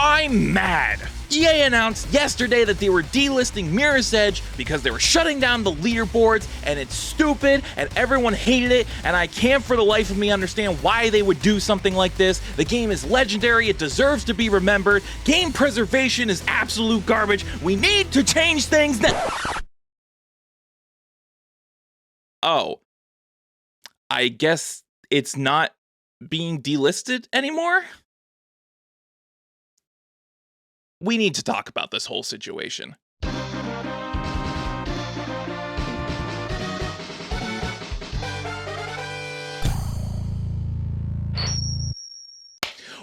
I'm mad. EA announced yesterday that they were delisting Mirror's Edge because they were shutting down the leaderboards, and it's stupid and everyone hated it, and I can't for the life of me understand why they would do something like this. The game is legendary, it deserves to be remembered. Game preservation is absolute garbage. We need to change things now. Oh, I guess it's not being delisted anymore? We need to talk about this whole situation.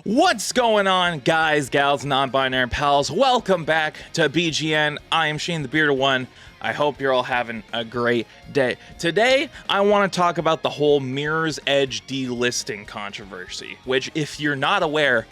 What's going on, guys, gals, non-binary pals? Welcome back to BGN. I am Shane the Bearded One. I hope you're all having a great day. Today, I want to talk about the whole Mirror's Edge delisting controversy, which, if you're not aware,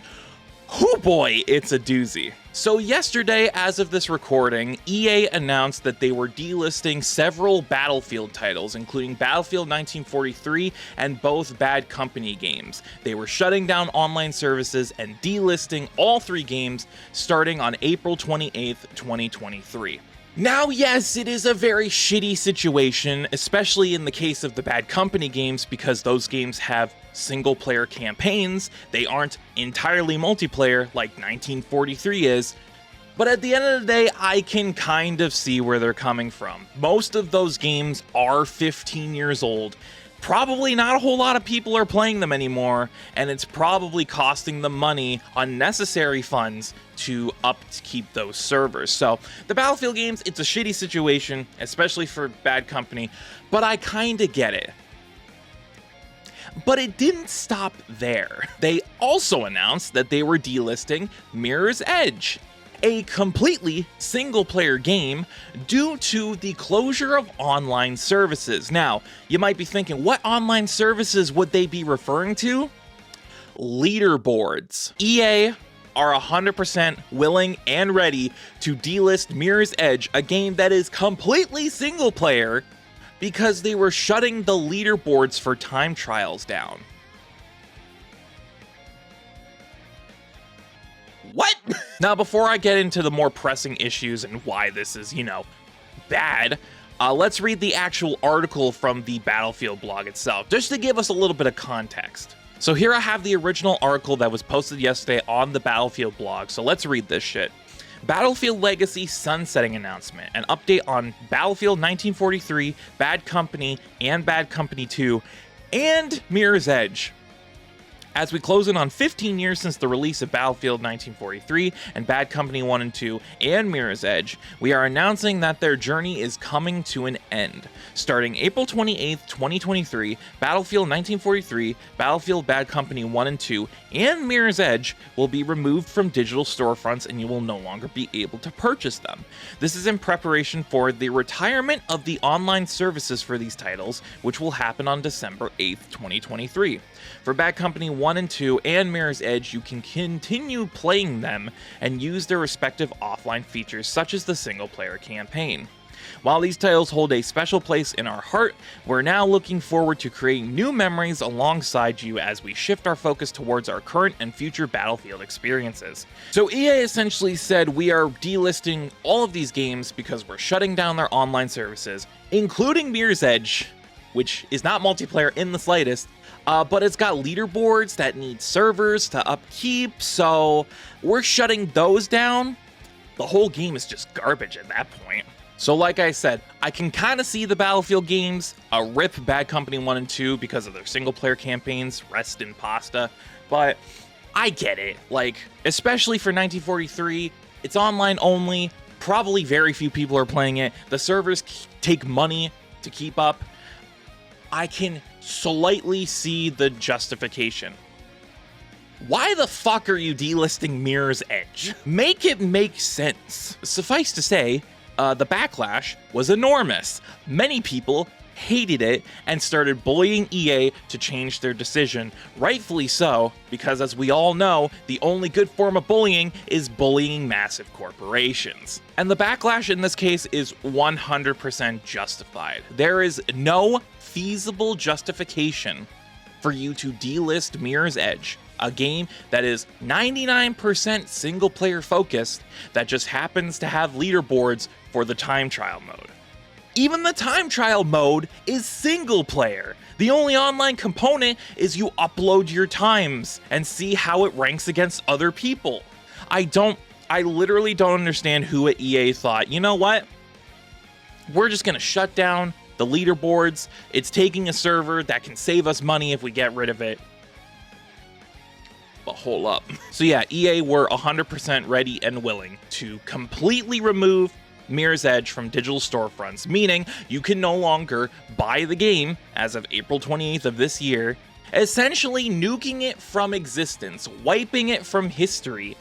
oh boy, it's a doozy. So yesterday, as of this recording, EA announced that they were delisting several Battlefield titles, including Battlefield 1943 and both Bad Company games. They were shutting down online services and delisting all three games starting on April 28th, 2023. Now, yes, it is a very shitty situation, especially in the case of the Bad Company games, because those games have single-player campaigns. They aren't entirely multiplayer like 1943 is. But at the end of the day, I can kind of see where they're coming from. Most of those games are 15 years old. Probably not a whole lot of people are playing them anymore, and it's probably costing them money, unnecessary funds, to upkeep those servers. So the Battlefield games, it's a shitty situation, especially for Bad Company, but I kinda get it. But it didn't stop there. They also announced that they were delisting Mirror's Edge, a completely single-player game, due to the closure of online services. Now, you might be thinking, what online services would they be referring to? Leaderboards. EA are 100% willing and ready to delist Mirror's Edge, a game that is completely single-player, because they were shutting the leaderboards for time trials down. What? Now, before I get into the more pressing issues and why this is, bad, let's read the actual article from the Battlefield blog itself, just to give us a little bit of context. So here I have the original article that was posted yesterday on the Battlefield blog, so let's read this shit. Battlefield Legacy sunsetting announcement, an update on Battlefield 1943, Bad Company, and Bad Company 2, and Mirror's Edge. As we close in on 15 years since the release of Battlefield 1943 and Bad Company 1 and 2 and Mirror's Edge, we are announcing that their journey is coming to an end. Starting April 28th, 2023, Battlefield 1943, Battlefield Bad Company 1 and 2, and Mirror's Edge will be removed from digital storefronts, and you will no longer be able to purchase them. This is in preparation for the retirement of the online services for these titles, which will happen on December 8th, 2023. For Bad Company 1 and 2 and Mirror's Edge, you can continue playing them and use their respective offline features, such as the single-player campaign. While these titles hold a special place in our heart, we're now looking forward to creating new memories alongside you as we shift our focus towards our current and future Battlefield experiences. So EA essentially said we are delisting all of these games because we're shutting down their online services, including Mirror's Edge, which is not multiplayer in the slightest, but it's got leaderboards that need servers to upkeep, so we're shutting those down. The whole game is just garbage at that point. So like I said, I can kind of see the Battlefield games rip Bad Company 1 and 2 because of their single-player campaigns, rest in pasta, but I get it. Like, especially for 1943, it's online only, probably very few people are playing it, the servers take money to keep up. I can slightly see the justification. Why the fuck are you delisting Mirror's Edge? Make it make sense. Suffice to say, the backlash was enormous. Many people hated it and started bullying EA to change their decision. Rightfully so, because as we all know, the only good form of bullying is bullying massive corporations. And the backlash in this case is 100% justified. There is no feasible justification for you to delist Mirror's Edge A game that is 99% single player focused that just happens to have leaderboards for the time trial mode. Even the time trial mode is single player. The only online component is you upload your times and see how it ranks against other people. I literally don't understand who at EA thought, you know what? We're just gonna shut down the leaderboards. It's taking a server that can save us money if we get rid of it. But hold up. So yeah, EA were 100% ready and willing to completely remove Mirror's Edge from digital storefronts, meaning you can no longer buy the game as of April 28th of this year, essentially nuking it from existence, wiping it from history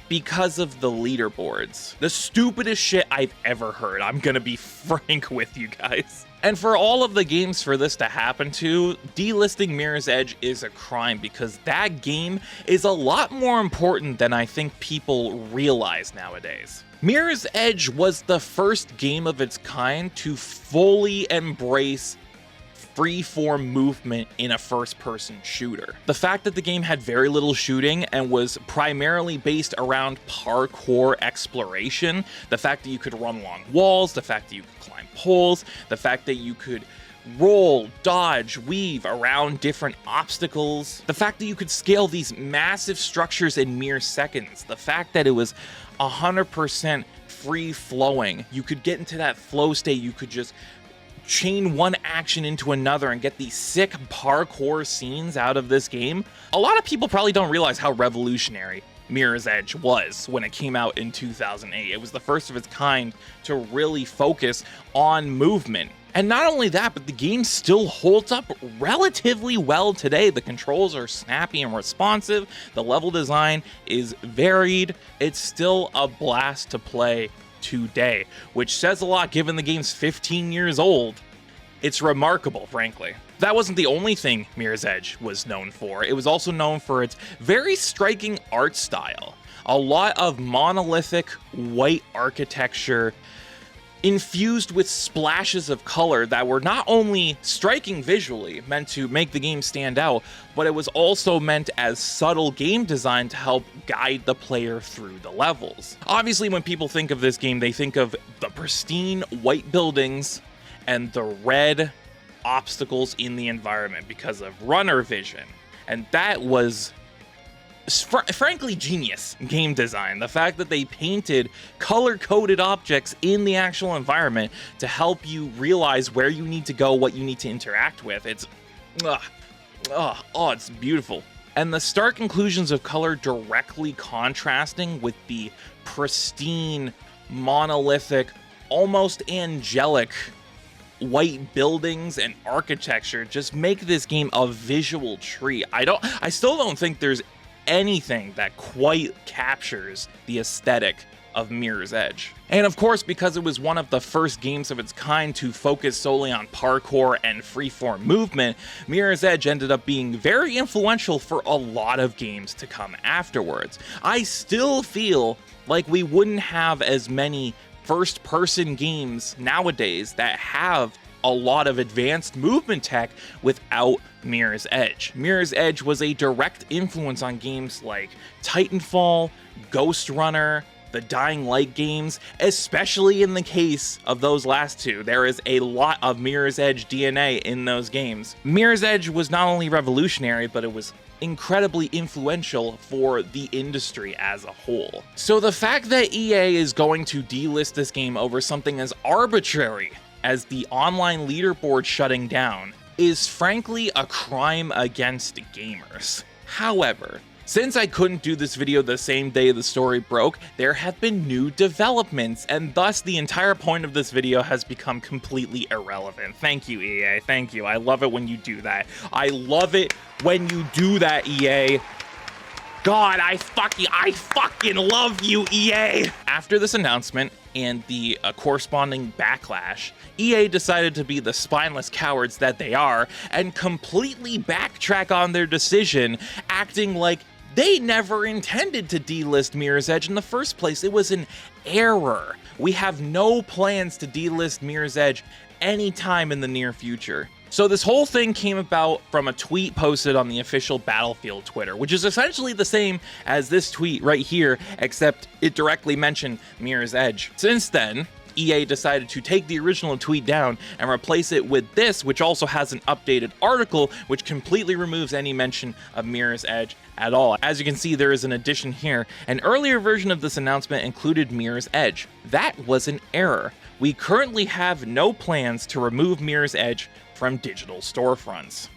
because of the leaderboards. The stupidest shit I've ever heard. I'm gonna be frank with you guys. And for all of the games for this to happen to, delisting Mirror's Edge is a crime because that game is a lot more important than I think people realize nowadays. Mirror's Edge was the first game of its kind to fully embrace free-form movement in a first-person shooter. The fact that the game had very little shooting and was primarily based around parkour exploration, the fact that you could run along walls, the fact that you could climb poles, the fact that you could roll, dodge, weave around different obstacles, the fact that you could scale these massive structures in mere seconds, the fact that it was 100% free-flowing. You could get into that flow state, you could just chain one action into another and get these sick parkour scenes out of this game. A lot of people probably don't realize how revolutionary Mirror's Edge was when it came out in 2008. It was the first of its kind to really focus on movement. And not only that, but the game still holds up relatively well today. The controls are snappy and responsive. The level design is varied. It's still a blast to play today, which says a lot given the game's 15 years old. It's remarkable, frankly. That wasn't the only thing Mirror's Edge was known for. It was also known for its very striking art style. A lot of monolithic white architecture infused with splashes of color that were not only striking visually, meant to make the game stand out, but it was also meant as subtle game design to help guide the player through the levels. Obviously, when people think of this game, they think of the pristine white buildings and the red obstacles in the environment because of runner vision. And that was frankly genius game design. The fact that they painted color-coded objects in the actual environment to help you realize where you need to go, what you need to interact with. It's it's beautiful. And the stark conclusions of color directly contrasting with the pristine, monolithic, almost angelic white buildings and architecture just make this game a visual treat. I still don't think there's anything that quite captures the aesthetic of Mirror's Edge. And of course, because it was one of the first games of its kind to focus solely on parkour and freeform movement, Mirror's Edge ended up being very influential for a lot of games to come afterwards. I still feel like we wouldn't have as many first-person games nowadays that have a lot of advanced movement tech without Mirror's Edge. Mirror's Edge was a direct influence on games like Titanfall, Ghost Runner, the Dying Light games, especially in the case of those last two. There is a lot of Mirror's Edge DNA in those games. Mirror's Edge was not only revolutionary, but it was incredibly influential for the industry as a whole. So the fact that EA is going to delist this game over something as arbitrary as the online leaderboard shutting down is frankly a crime against gamers. However, since I couldn't do this video the same day the story broke, there have been new developments, and thus the entire point of this video has become completely irrelevant. Thank you, EA. Thank you. I love it when you do that. I love it when you do that, EA. God, I fucking love you, EA! After this announcement and the corresponding backlash, EA decided to be the spineless cowards that they are and completely backtrack on their decision, acting like they never intended to delist Mirror's Edge in the first place. It was an error. We have no plans to delist Mirror's Edge anytime in the near future. So this whole thing came about from a tweet posted on the official Battlefield Twitter, which is essentially the same as this tweet right here, except it directly mentioned Mirror's Edge. Since then, EA decided to take the original tweet down and replace it with this, which also has an updated article, which completely removes any mention of Mirror's Edge at all. As you can see, there is an addition here. An earlier version of this announcement included Mirror's Edge. That was an error. We currently have no plans to remove Mirror's Edge from digital storefronts.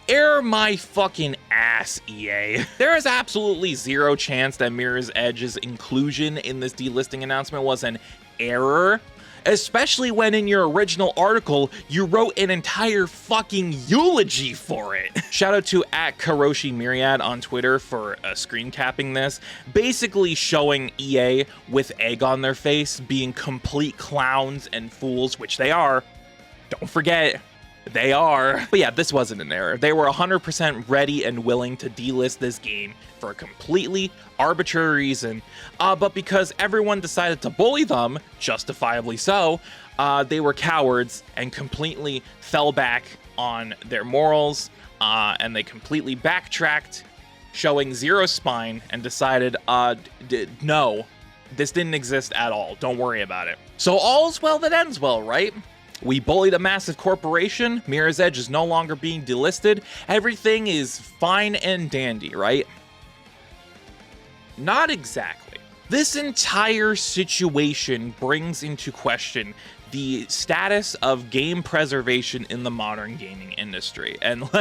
Error my fucking ass, EA. There is absolutely zero chance that Mirror's Edge's inclusion in this delisting announcement was an error, especially when in your original article, you wrote an entire fucking eulogy for it. Shout out to @Karoshi Myriad on Twitter for screen capping this, basically showing EA with egg on their face being complete clowns and fools, which they are. Don't forget, they are. But yeah, this wasn't an error. They were 100% ready and willing to delist this game for a completely arbitrary reason. But because everyone decided to bully them, justifiably so, they were cowards and completely fell back on their morals, and they completely backtracked, showing zero spine, and decided, no, this didn't exist at all. Don't worry about it. So all's well that ends well, right? We bullied a massive corporation, Mirror's Edge is no longer being delisted, everything is fine and dandy, right? Not exactly. This entire situation brings into question the status of game preservation in the modern gaming industry. And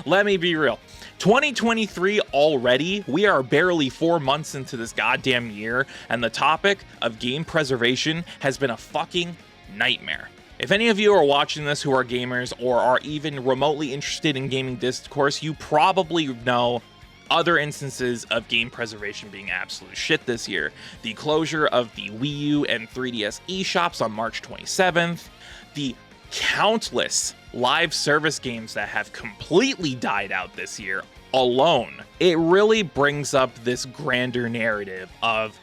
let me be real. 2023 already, we are barely 4 months into this goddamn year, and the topic of game preservation has been a fucking nightmare. If any of you are watching this who are gamers or are even remotely interested in gaming discourse, you probably know other instances of game preservation being absolute shit this year. The closure of the Wii U and 3DS eShops on March 27th, the countless live service games that have completely died out this year alone. It really brings up this grander narrative of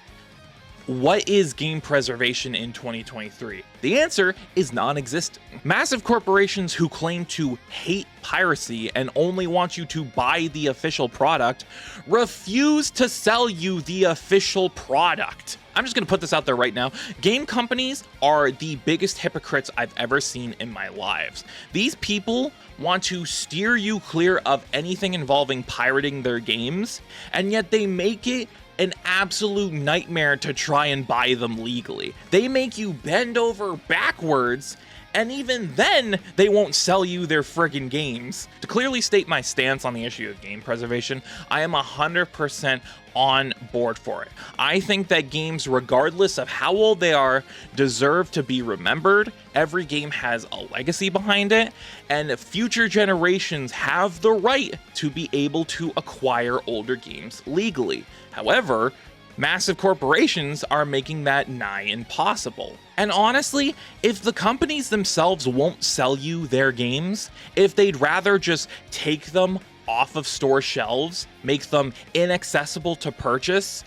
what is game preservation in 2023? The answer is non-existent. Massive corporations who claim to hate piracy and only want you to buy the official product refuse to sell you the official product. I'm just gonna put this out there right now. Game companies are the biggest hypocrites I've ever seen in my lives. These people want to steer you clear of anything involving pirating their games, and yet they make it an absolute nightmare to try and buy them legally. They make you bend over backwards, and even then, they won't sell you their friggin' games. To clearly state my stance on the issue of game preservation, I am 100% on board for it. I think that games, regardless of how old they are, deserve to be remembered. Every game has a legacy behind it, and future generations have the right to be able to acquire older games legally. However, massive corporations are making that nigh impossible. And honestly, if the companies themselves won't sell you their games, if they'd rather just take them off of store shelves, make them inaccessible to purchase,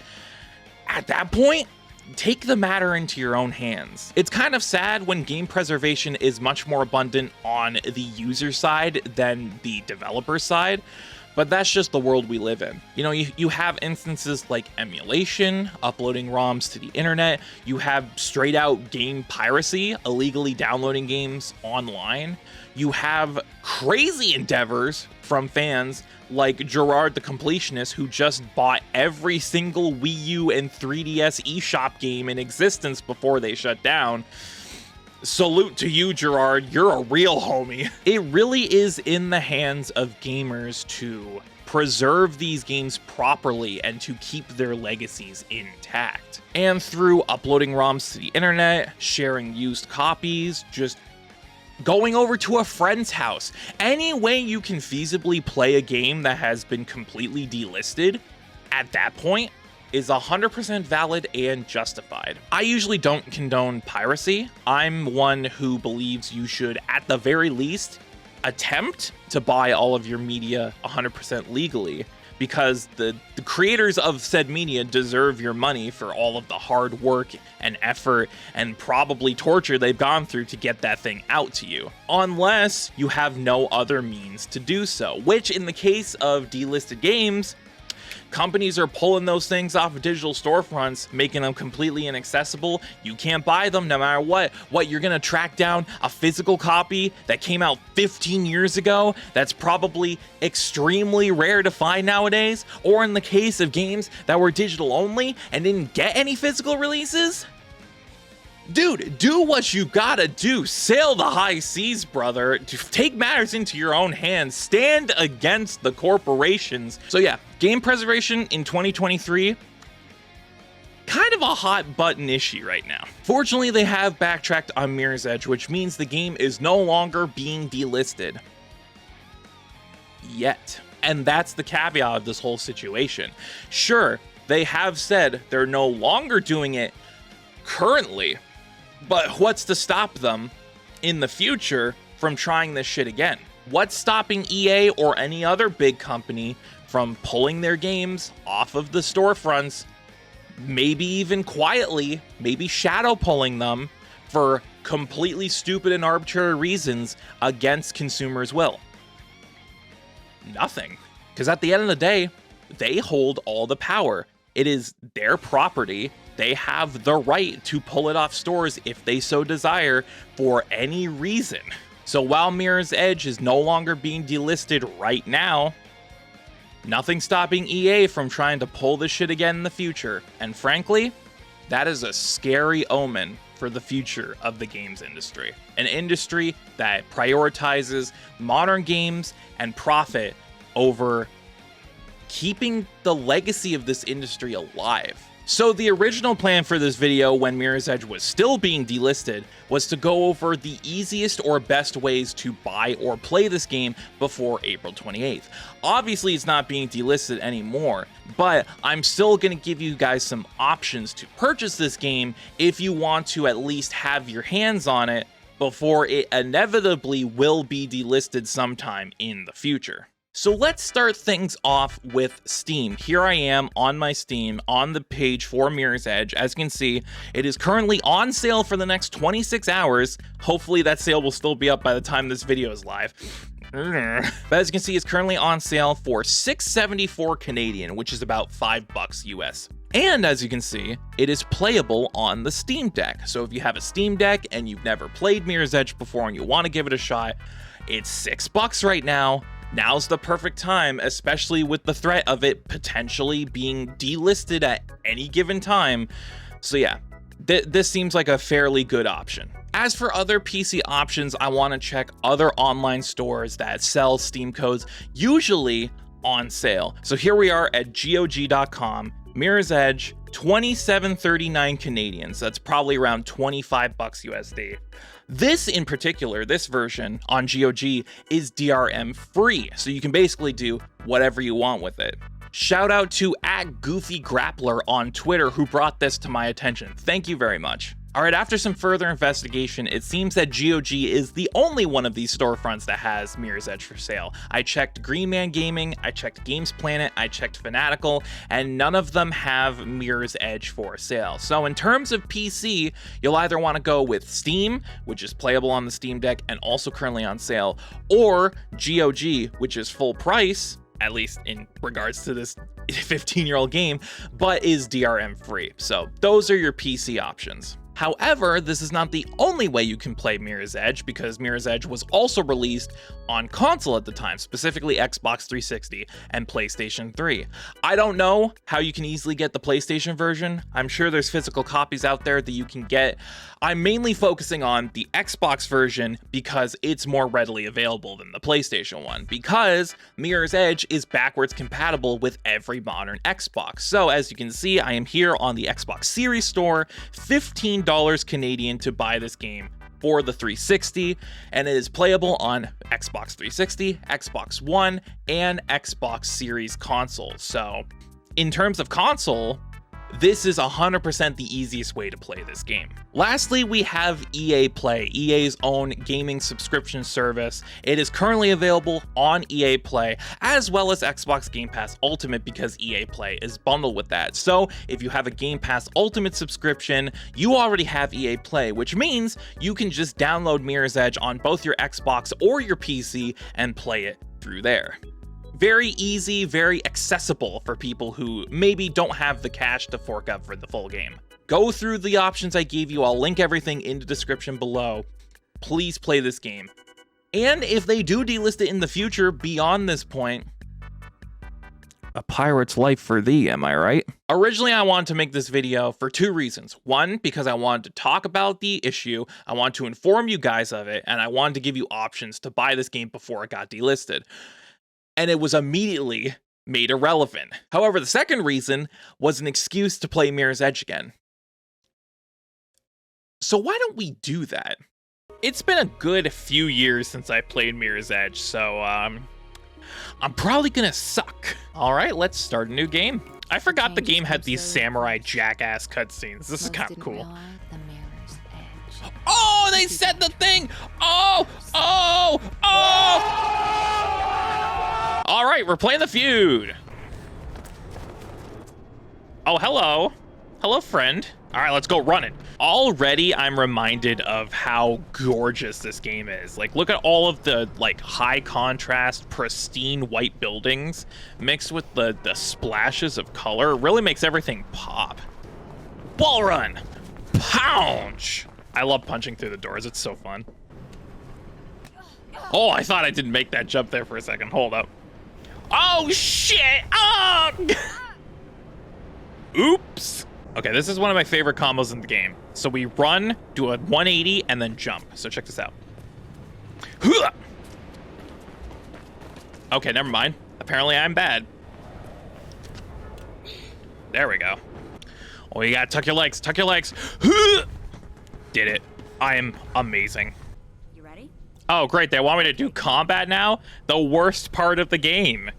at that point, take the matter into your own hands. It's kind of sad when game preservation is much more abundant on the user side than the developer side, but that's just the world we live in. You know, you have instances like emulation, uploading ROMs to the internet. You have straight out game piracy, illegally downloading games online. You have crazy endeavors from fans like Gerard the Completionist, who just bought every single Wii U and 3DS eShop game in existence before they shut down. Salute to you, Gerard. You're a real homie. It really is in the hands of gamers to preserve these games properly and to keep their legacies intact. And through uploading ROMs to the internet, sharing used copies, just going over to a friend's house, any way you can feasibly play a game that has been completely delisted, at that point, is 100% valid and justified. I usually don't condone piracy. I'm one who believes you should, at the very least, attempt to buy all of your media 100% legally, because the creators of said media deserve your money for all of the hard work and effort and probably torture they've gone through to get that thing out to you, unless you have no other means to do so, which in the case of delisted games, companies are pulling those things off of digital storefronts, making them completely inaccessible. You can't buy them no matter what. What, you're gonna track down a physical copy that came out 15 years ago that's probably extremely rare to find nowadays? Or in the case of games that were digital only and didn't get any physical releases? Dude, do what you gotta do. Sail the high seas, brother. Take matters into your own hands. Stand against the corporations. So yeah, game preservation in 2023, kind of a hot button issue right now. Fortunately, they have backtracked on Mirror's Edge, which means the game is no longer being delisted. Yet. And that's the caveat of this whole situation. Sure, they have said they're no longer doing it currently, but what's to stop them in the future from trying this shit again? What's stopping EA or any other big company from pulling their games off of the storefronts, maybe even quietly, maybe shadow pulling them for completely stupid and arbitrary reasons against consumers' will? Nothing. Because at the end of the day, they hold all the power. It is their property. They have the right to pull it off stores if they so desire for any reason. So while Mirror's Edge is no longer being delisted right now, nothing's stopping EA from trying to pull this shit again in the future. And frankly, that is a scary omen for the future of the games industry. An industry that prioritizes modern games and profit over keeping the legacy of this industry alive. So the original plan for this video when Mirror's Edge was still being delisted was to go over the easiest or best ways to buy or play this game before April 28th. Obviously it's not being delisted anymore, but I'm still going to give you guys some options to purchase this game if you want to at least have your hands on it before it inevitably will be delisted sometime in the future. So let's start things off with Steam. Here I am on my Steam on the page for Mirror's Edge. As you can see, it is currently on sale for the next 26 hours. Hopefully that sale will still be up by the time this video is live. But as you can see, it's currently on sale for $6.74 Canadian, which is about $5 US. And as you can see, it is playable on the Steam Deck. So if you have a Steam Deck and you've never played Mirror's Edge before and you want to give it a shot, it's $6 right now. Now's the perfect time, especially with the threat of it potentially being delisted at any given time. So yeah, this seems like a fairly good option. As for other PC options, I want to check other online stores that sell Steam codes, usually on sale. So here we are at GOG.com, Mirror's Edge, $27.39 Canadian. So that's probably around $25 USD. This in particular, this version on GOG is DRM free, so you can basically do whatever you want with it. Shout out to @GoofyGrappler on Twitter who brought this to my attention. Thank you very much. Alright, after some further investigation, it seems that GOG is the only one of these storefronts that has Mirror's Edge for sale. I checked Green Man Gaming, I checked Games Planet, I checked Fanatical, and none of them have Mirror's Edge for sale. So in terms of PC, you'll either want to go with Steam, which is playable on the Steam Deck and also currently on sale, or GOG, which is full price, at least in regards to this 15-year-old game, but is DRM free. So those are your PC options. However, this is not the only way you can play Mirror's Edge, because Mirror's Edge was also released on console at the time, specifically Xbox 360 and PlayStation 3. I don't know how you can easily get the PlayStation version. I'm sure there's physical copies out there that you can get. I'm mainly focusing on the Xbox version because it's more readily available than the PlayStation one, because Mirror's Edge is backwards compatible with every modern Xbox. So as you can see, I am here on the Xbox Series store, $15 Canadian to buy this game for the 360, and it is playable on Xbox 360, Xbox One, and Xbox Series consoles. So in terms of console, this is 100% the easiest way to play this game. Lastly, we have EA Play, EA's own gaming subscription service. It is currently available on EA Play, as well as Xbox Game Pass Ultimate, because EA Play is bundled with that. So if you have a Game Pass Ultimate subscription, you already have EA Play, which means you can just download Mirror's Edge on both your Xbox or your PC and play it through there. Very easy, very accessible for people who maybe don't have the cash to fork up for the full game. Go through the options I gave you. I'll link everything in the description below. Please play this game. And if they do delist it in the future beyond this point, a pirate's life for thee, am I right? Originally, I wanted to make this video for two reasons. One, because I wanted to talk about the issue, I wanted to inform you guys of it, and I wanted to give you options to buy this game before it got delisted. And it was immediately made irrelevant. However, the second reason was an excuse to play Mirror's Edge again. So why don't we do that? It's been a good few years since I played Mirror's Edge, so I'm probably gonna suck. All right, let's start a new game. I forgot the game had these samurai jackass cutscenes. This is kind of cool. Oh, they said the thing! Oh! All right, we're playing the feud. Oh, hello. Hello, friend. All right, let's go run it. Already, I'm reminded of how gorgeous this game is. Like, look at all of the, like, high contrast, pristine white buildings mixed with the splashes of color. It really makes everything pop. Wall run. Pounce. I love punching through the doors. It's so fun. Oh, I thought I didn't make that jump there for a second. Hold up. Oh, shit! Oh! Oops! Okay, this is one of my favorite combos in the game. So we run, do a 180, and then jump. So check this out. Okay, never mind. Apparently I'm bad. There we go. Oh, you gotta tuck your legs. Tuck your legs. Did it. I am amazing. Oh, great. They want me to do combat now? The worst part of the game.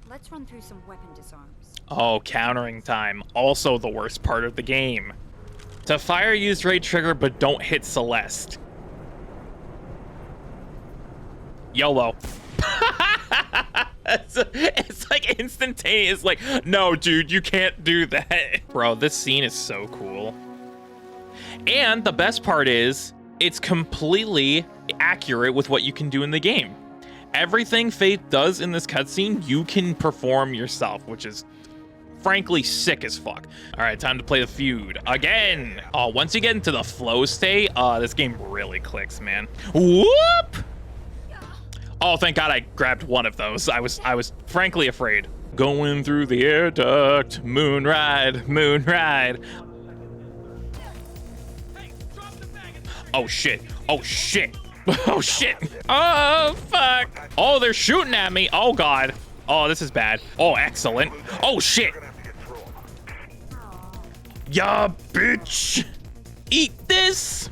Let's run through some weapon disarms. Oh, countering time. Also the worst part of the game. To fire, use right trigger, but don't hit Celeste. YOLO. It's like instantaneous. Like, no, dude, you can't do that. Bro, this scene is so cool. And the best part is, it's completely accurate with what you can do in the game. Everything Faith does in this cutscene, you can perform yourself, which is frankly sick as fuck. All right, time to play the feud again. Oh, once you get into the flow state, this game really clicks, man. Whoop! Oh, thank God I grabbed one of those. I was frankly afraid. Going through the air duct, moon ride, moon ride. Oh shit, oh shit, oh shit, oh fuck. Oh, they're shooting at me, oh God. Oh, this is bad. Oh, excellent. Oh shit. Yeah, bitch. Eat this.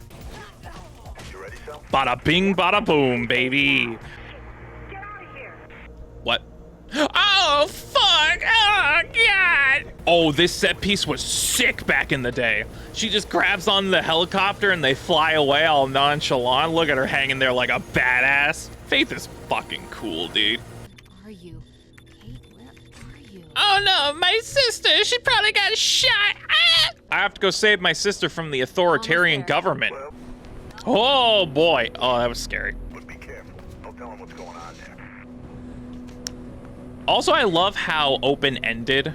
Bada bing, bada boom, baby. What? Oh, fuck! Oh, God! Oh, this set piece was sick back in the day. She just grabs on the helicopter and they fly away all nonchalant. Look at her hanging there like a badass. Faith is fucking cool, dude. Where are you? Kate, where are you? Oh no, my sister! She probably got shot! Ah! I have to go save my sister from the authoritarian government. Oh boy. Oh, that was scary. But be careful. Don't tell him what's going on there. Also, I love how open-ended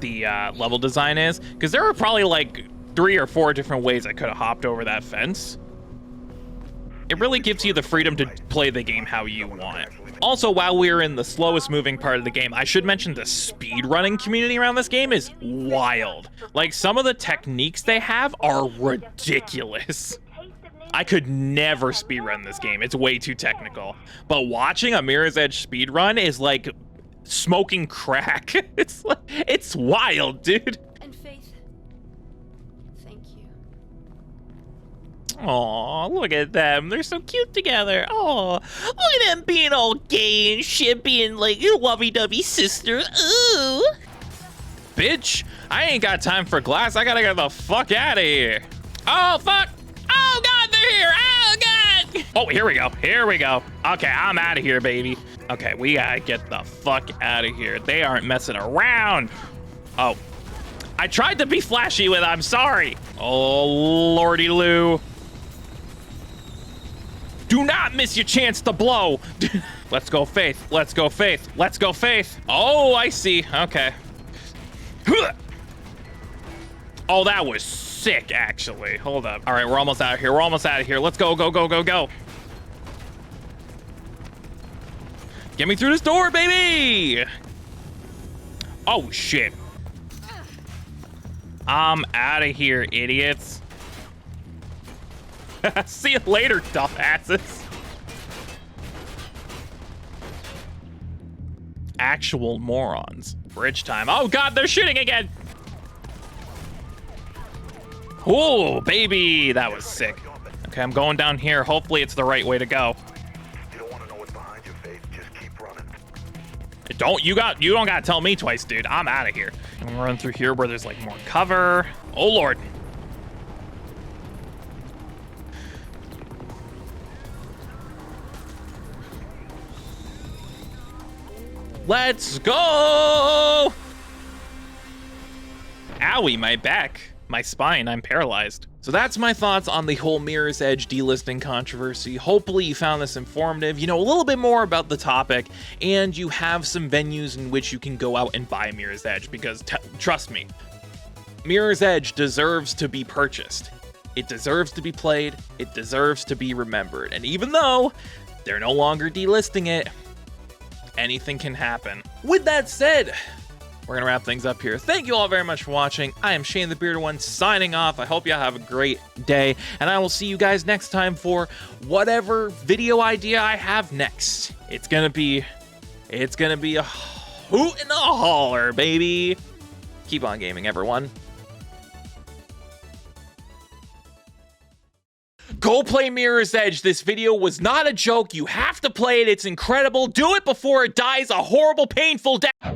the level design is, because there were probably like 3 or 4 different ways I could have hopped over that fence. It really gives you the freedom to play the game how you want. Also, while we're in the slowest moving part of the game, I should mention the speedrunning community around this game is wild. Like, some of the techniques they have are ridiculous. I could never speedrun this game. It's way too technical. But watching a Mirror's Edge speedrun is like smoking crack. It's wild, dude. And Faith, thank you. Aw, look at them. They're so cute together. Aw, look at them being all gay and shit, being like lovey-dovey sisters. Ooh. bitch. I ain't got time for glass. I gotta get the fuck out of here. Oh, fuck. Oh, God, they're here. Oh, God. Oh, here we go. Here we go. Okay, I'm out of here, baby. Okay, we gotta get the fuck out of here. They aren't messing around. Oh, I tried to be flashy with it. I'm sorry. Oh, lordy Lou. Do not miss your chance to blow. Let's go, Faith. Let's go, Faith. Let's go, Faith. Oh, I see. Okay. Oh, that was sick, actually. Hold up. All right, we're almost out of here. We're almost out of here. Let's go, go, go, go, go. Get me through this door, baby. Oh, shit. I'm out of here, idiots. See you later, dumbasses. Actual morons. Bridge time. Oh, God, they're shooting again. Oh, baby. That was sick. Okay, I'm going down here. Hopefully, it's the right way to go. You don't want to know what's behind your face. Just keep running. You don't gotta tell me twice, dude. I'm out of here. I'm gonna run through here where there's like more cover. Oh, Lord. Let's go! Owie, my back, my spine, I'm paralyzed. So that's my thoughts on the whole Mirror's Edge delisting controversy. Hopefully you found this informative, you know a little bit more about the topic, and you have some venues in which you can go out and buy Mirror's Edge, because trust me, Mirror's Edge deserves to be purchased. It deserves to be played, it deserves to be remembered, and even though they're no longer delisting it, anything can happen. With that said, we're gonna wrap things up here. Thank you all very much for watching. I am Shane the Bearded One signing off. I hope y'all have a great day, and I will see you guys next time for whatever video idea I have next. It's gonna be a hoot and a holler, baby. Keep on gaming, everyone. Go play Mirror's Edge. This video was not a joke. You have to play it. It's incredible. Do it before it dies a horrible, painful death.